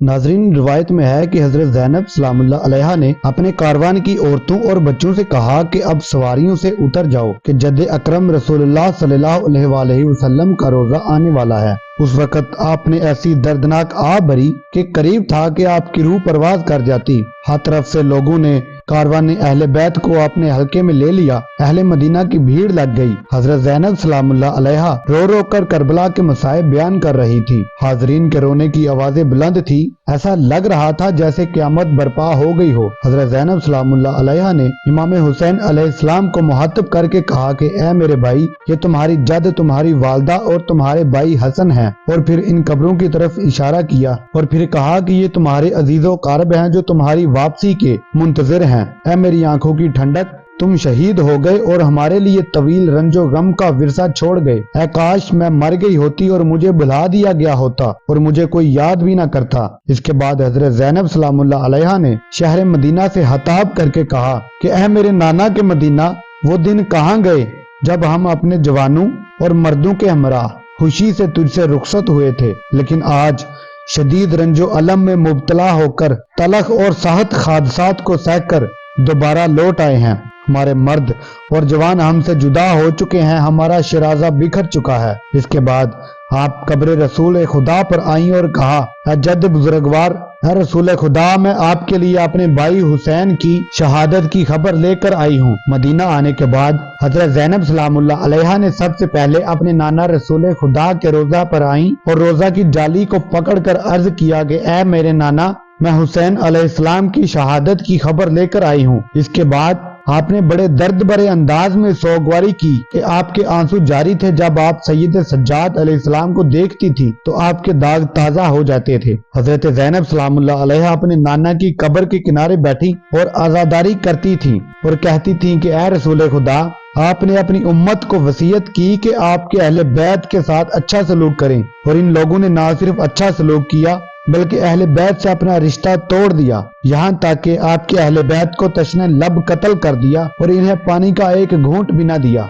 ناظرین، روایت میں ہے کہ حضرت زینب سلام اللہ علیہا نے اپنے کاروان کی عورتوں اور بچوں سے کہا کہ اب سواریوں سے اتر جاؤ کہ جد اکرم رسول اللہ صلی اللہ علیہ وآلہ وسلم کا روزہ آنے والا ہے۔ اس وقت آپ نے ایسی دردناک آہ بھری کہ قریب تھا کہ آپ کی روح پرواز کر جاتی۔ ہر طرف سے لوگوں نے کاروان اہل بیت کو اپنے حلقے میں لے لیا۔ اہل مدینہ کی بھیڑ لگ گئی۔ حضرت زینب سلام اللہ علیہا رو رو کر کربلا کے مصائب بیان کر رہی تھی۔ حاضرین کے رونے کی آوازیں بلند تھی، ایسا لگ رہا تھا جیسے قیامت برپا ہو گئی ہو۔ حضرت زینب سلام اللہ علیہا نے امام حسین علیہ السلام کو مخاطب کر کے کہا کہ اے میرے بھائی، یہ تمہاری جد، تمہاری والدہ اور تمہارے بھائی حسن ہیں۔ اور پھر ان قبروں کی طرف اشارہ کیا اور پھر کہا کہ یہ تمہارے عزیز و قارب ہیں جو تمہاری واپسی کے منتظر ہیں۔ اے میری آنکھوں کی ٹھنڈک، تم شہید ہو گئے اور ہمارے لیے طویل رنج و غم کا ورثہ چھوڑ گئے۔ اے کاش میں مر گئی ہوتی اور مجھے بھلا دیا گیا ہوتا اور مجھے کوئی یاد بھی نہ کرتا۔ اس کے بعد حضرت زینب سلام اللہ علیہا نے شہر مدینہ سے خطاب کر کے کہا کہ اے میرے نانا کے مدینہ، وہ دن کہاں گئے جب ہم اپنے جوانوں اور مردوں کے ہمراہ خوشی سے تجھ سے رخصت ہوئے تھے، لیکن آج شدید رنج و الم میں مبتلا ہو کر تلخ اور سخت حادثات کو سہ کر دوبارہ لوٹ آئے ہیں۔ ہمارے مرد اور جوان ہم سے جدا ہو چکے ہیں، ہمارا شرازہ بکھر چکا ہے۔ اس کے بعد آپ قبر رسول خدا پر آئیں اور کہا، اے جد بزرگوار، اے رسول خدا، میں آپ کے لیے اپنے بھائی حسین کی شہادت کی خبر لے کر آئی ہوں۔ مدینہ آنے کے بعد حضرت زینب سلام اللہ علیہا نے سب سے پہلے اپنے نانا رسول خدا کے روضہ پر آئیں اور روضہ کی جالی کو پکڑ کر عرض کیا کہ اے میرے نانا، میں حسین علیہ السلام کی شہادت کی خبر لے کر آئی ہوں۔ اس کے بعد آپ نے بڑے درد بھرے انداز میں سوگواری کی کہ آپ کے آنسو جاری تھے۔ جب آپ سید سجاد علیہ السلام کو دیکھتی تھی تو آپ کے داغ تازہ ہو جاتے تھے۔ حضرت زینب سلام اللہ علیہا اپنے نانا کی قبر کے کنارے بیٹھی اور عزاداری کرتی تھیں اور کہتی تھیں کہ اے رسول خدا، آپ نے اپنی امت کو وصیت کی کہ آپ کے اہل بیت کے ساتھ اچھا سلوک کریں، اور ان لوگوں نے نہ صرف اچھا سلوک کیا بلکہ اہل بیت سے اپنا رشتہ توڑ دیا، یہاں تک کہ آپ کے اہل بیت کو تشنہ لب قتل کر دیا اور انہیں پانی کا ایک گھونٹ بھی نہ دیا۔